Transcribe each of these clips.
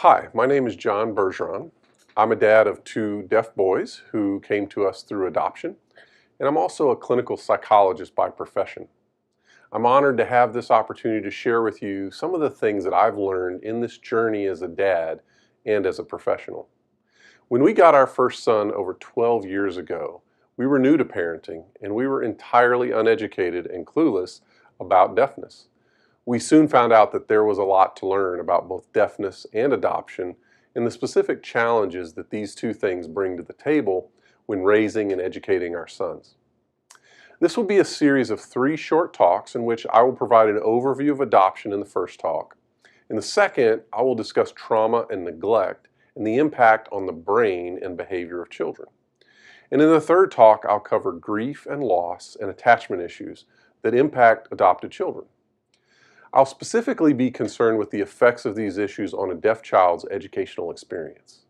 Hi, my name is John Bergeron. I'm a dad of two deaf boys who came to us through adoption, and I'm also a clinical psychologist by profession. I'm honored to have this opportunity to share with you some of the things that I've learned in this journey as a dad and as a professional. When we got our first son over 12 years ago, we were new to parenting and we were entirely uneducated and clueless about deafness. We soon found out that there was a lot to learn about both deafness and adoption and the specific challenges that these two things bring to the table when raising and educating our sons. This will be a series of 3 short talks in which I will provide an overview of adoption in the first talk. In the second, I will discuss trauma and neglect and the impact on the brain and behavior of children. And in the third talk, I'll cover grief and loss and attachment issues that impact adopted children. I'll specifically be concerned with the effects of these issues on a deaf child's educational experience.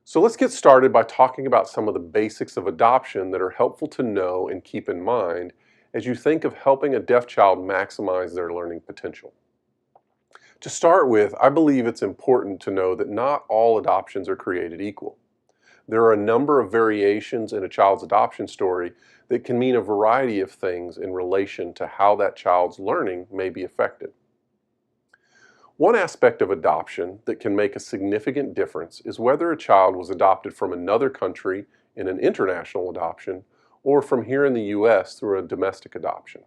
So let's get started by talking about some of the basics of adoption that are helpful to know and keep in mind as you think of helping a deaf child maximize their learning potential. To start with, I believe it's important to know that not all adoptions are created equal. There are a number of variations in a child's adoption story that can mean a variety of things in relation to how that child's learning may be affected. One aspect of adoption that can make a significant difference is whether a child was adopted from another country in an international adoption or from here in the U.S. through a domestic adoption.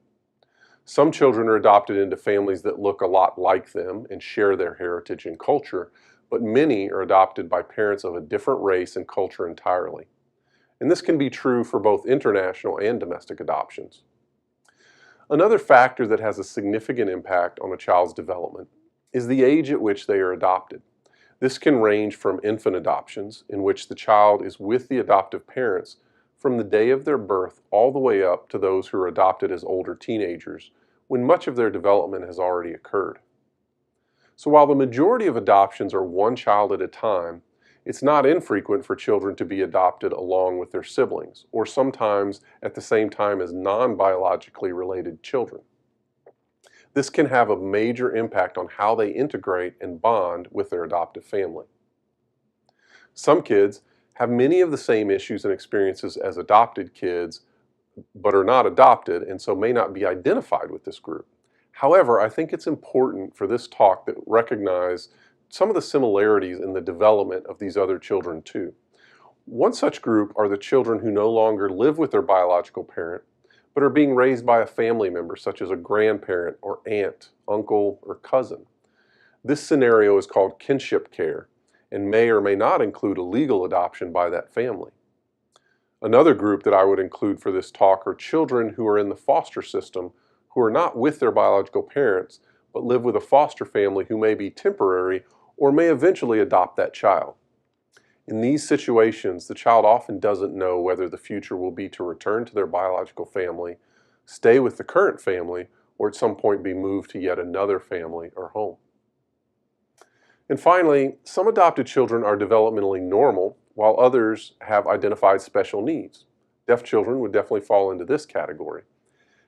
Some children are adopted into families that look a lot like them and share their heritage and culture, but many are adopted by parents of a different race and culture entirely. And this can be true for both international and domestic adoptions. Another factor that has a significant impact on a child's development is the age at which they are adopted. This can range from infant adoptions, in which the child is with the adoptive parents from the day of their birth all the way up to those who are adopted as older teenagers, when much of their development has already occurred. So while the majority of adoptions are one child at a time, it's not infrequent for children to be adopted along with their siblings, or sometimes at the same time as non-biologically related children. This can have a major impact on how they integrate and bond with their adoptive family. Some kids have many of the same issues and experiences as adopted kids, but are not adopted and so may not be identified with this group. However, I think it's important for this talk to recognize some of the similarities in the development of these other children too. One such group are the children who no longer live with their biological parent, but are being raised by a family member such as a grandparent or aunt, uncle, or cousin. This scenario is called kinship care and may or may not include a legal adoption by that family. Another group that I would include for this talk are children who are in the foster system who are not with their biological parents, but live with a foster family who may be temporary or may eventually adopt that child. In these situations, the child often doesn't know whether the future will be to return to their biological family, stay with the current family, or at some point be moved to yet another family or home. And finally, some adopted children are developmentally normal, while others have identified special needs. Deaf children would definitely fall into this category.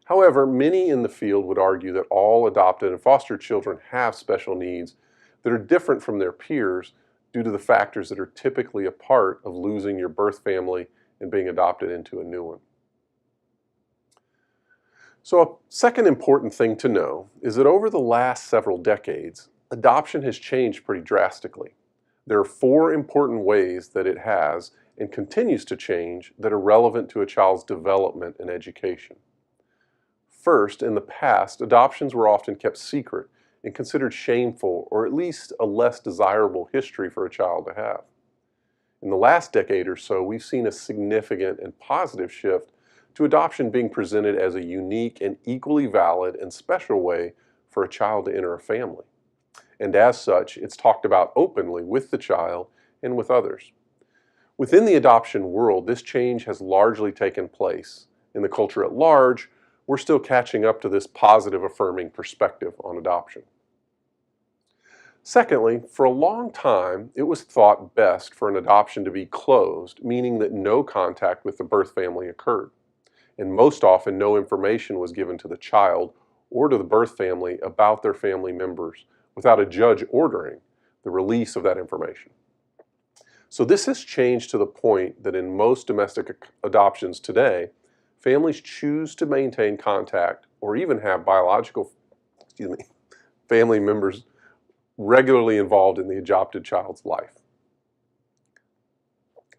However, many in the field would argue that all adopted and foster children have special needs that are different from their peers due to the factors that are typically a part of losing your birth family and being adopted into a new one. So a second important thing to know is that over the last several decades, adoption has changed pretty drastically. There are 4 important ways that it has and continues to change that are relevant to a child's development and education. First, in the past, adoptions were often kept secret and considered shameful or at least a less desirable history for a child to have. In the last decade or so, we've seen a significant and positive shift to adoption being presented as a unique and equally valid and special way for a child to enter a family. And as such, it's talked about openly with the child and with others. Within the adoption world, this change has largely taken place. In the culture at large, we're still catching up to this positive, affirming perspective on adoption. Secondly, for a long time, it was thought best for an adoption to be closed, meaning that no contact with the birth family occurred. And most often, no information was given to the child or to the birth family about their family members without a judge ordering, the release of that information. So this has changed to the point that in most domestic adoptions today, families choose to maintain contact or even have biological, family members regularly involved in the adopted child's life.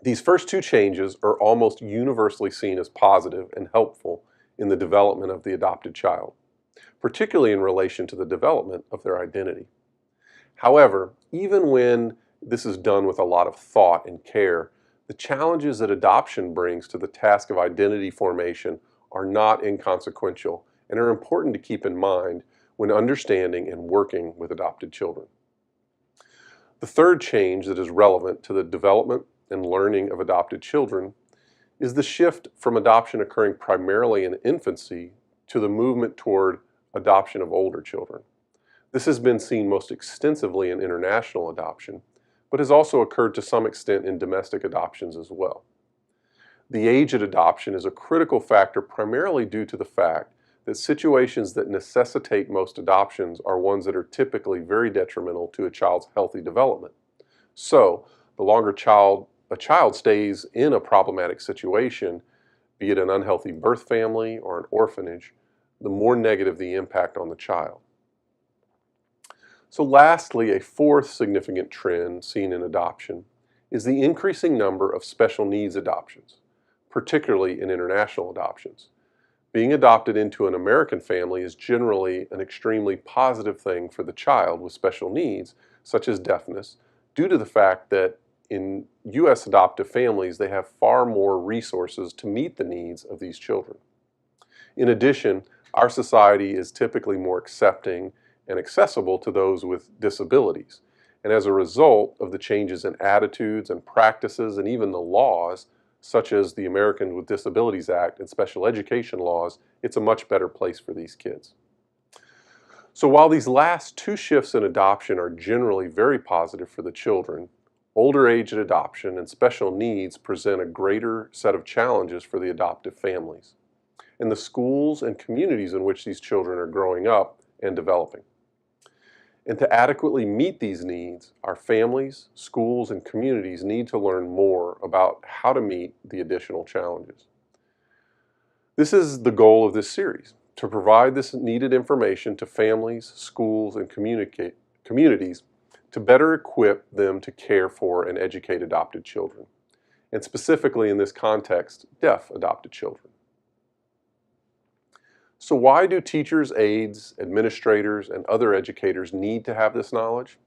These first two changes are almost universally seen as positive and helpful in the development of the adopted child, particularly in relation to the development of their identity. However, even when this is done with a lot of thought and care, the challenges that adoption brings to the task of identity formation are not inconsequential and are important to keep in mind when understanding and working with adopted children. The third change that is relevant to the development and learning of adopted children is the shift from adoption occurring primarily in infancy to the movement toward adoption of older children. This has been seen most extensively in international adoption, but has also occurred to some extent in domestic adoptions as well. The age at adoption is a critical factor primarily due to the fact that situations that necessitate most adoptions are ones that are typically very detrimental to a child's healthy development. So, the longer a child stays in a problematic situation, be it an unhealthy birth family or an orphanage, the more negative the impact on the child. So lastly, a fourth significant trend seen in adoption is the increasing number of special needs adoptions, particularly in international adoptions. Being adopted into an American family is generally an extremely positive thing for the child with special needs, such as deafness, due to the fact that in U.S. adoptive families, they have far more resources to meet the needs of these children. In addition, our society is typically more accepting and accessible to those with disabilities. And as a result of the changes in attitudes and practices and even the laws, such as the Americans with Disabilities Act and special education laws, it's a much better place for these kids. So while these last two shifts in adoption are generally very positive for the children, older age at adoption and special needs present a greater set of challenges for the adoptive families and the schools and communities in which these children are growing up and developing. And to adequately meet these needs, our families, schools, and communities need to learn more about how to meet the additional challenges. This is the goal of this series, to provide this needed information to families, schools, and communities to better equip them to care for and educate adopted children, and specifically in this context, deaf adopted children. So why do teachers, aides, administrators, and other educators need to have this knowledge?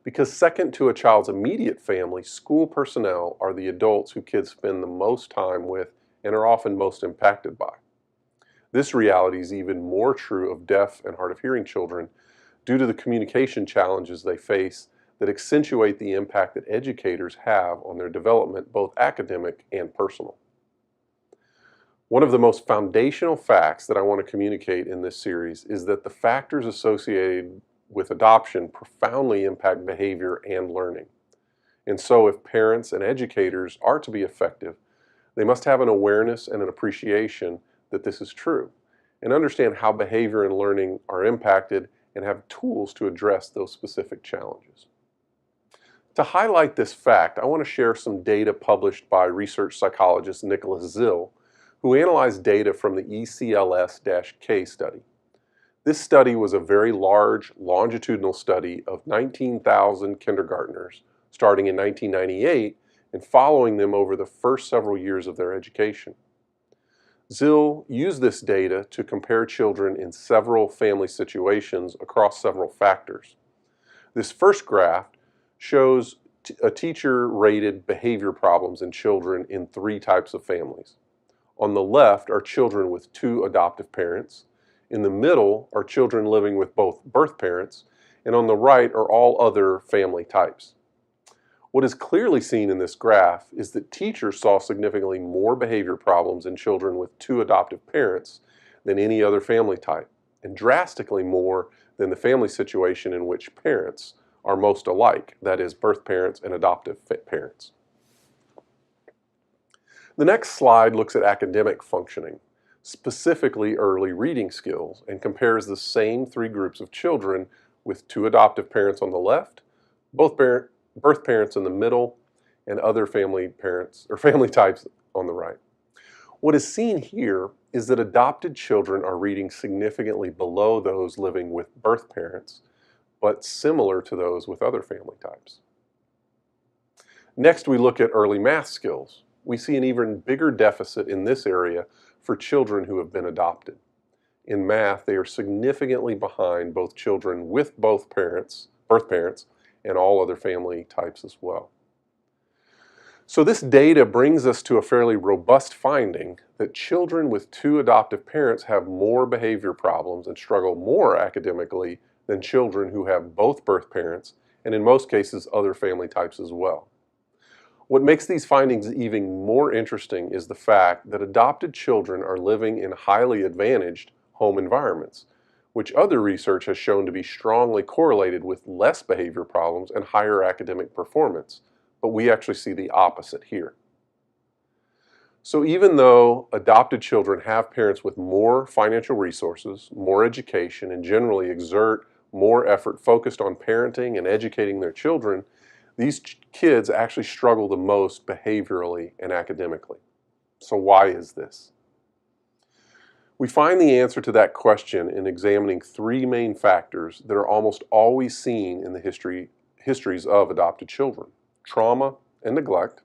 Because second to a child's immediate family, school personnel are the adults who kids spend the most time with and are often most impacted by. This reality is even more true of deaf and hard of hearing children due to the communication challenges they face that accentuate the impact that educators have on their development, both academic and personal. One of the most foundational facts that I want to communicate in this series is that the factors associated with adoption profoundly impact behavior and learning. And so if parents and educators are to be effective, they must have an awareness and an appreciation that this is true, and understand how behavior and learning are impacted and have tools to address those specific challenges. To highlight this fact, I want to share some data published by research psychologist Nicholas Zill, who analyzed data from the ECLS-K study. This study was a very large longitudinal study of 19,000 kindergartners starting in 1998 and following them over the first several years of their education. Zill used this data to compare children in several family situations across several factors. This first graph shows a teacher rated behavior problems in children in three types of families. On the left are children with two adoptive parents. In the middle are children living with both birth parents. And on the right are all other family types. What is clearly seen in this graph is that teachers saw significantly more behavior problems in children with two adoptive parents than any other family type, and drastically more than the family situation in which parents are most alike, that is, birth parents and adoptive parents. The next slide looks at academic functioning, specifically early reading skills, and compares the same three groups of children with two adoptive parents on the left, both birth parents in the middle, and other family parents or family types on the right. What is seen here is that adopted children are reading significantly below those living with birth parents, but similar to those with other family types. Next, we look at early math skills. We see an even bigger deficit in this area for children who have been adopted. In math, they are significantly behind both children with both birth parents, and all other family types as well. So this data brings us to a fairly robust finding that children with two adoptive parents have more behavior problems and struggle more academically than children who have both birth parents, and in most cases other family types as well. What makes these findings even more interesting is the fact that adopted children are living in highly advantaged home environments, which other research has shown to be strongly correlated with less behavior problems and higher academic performance. But we actually see the opposite here. So even though adopted children have parents with more financial resources, more education, and generally exert more effort focused on parenting and educating their children, these kids actually struggle the most behaviorally and academically. So why is this? We find the answer to that question in examining three main factors that are almost always seen in the histories of adopted children: trauma and neglect,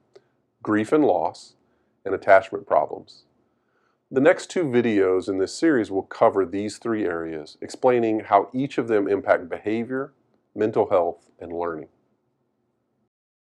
grief and loss, and attachment problems. The next two videos in this series will cover these three areas, explaining how each of them impact behavior, mental health, and learning.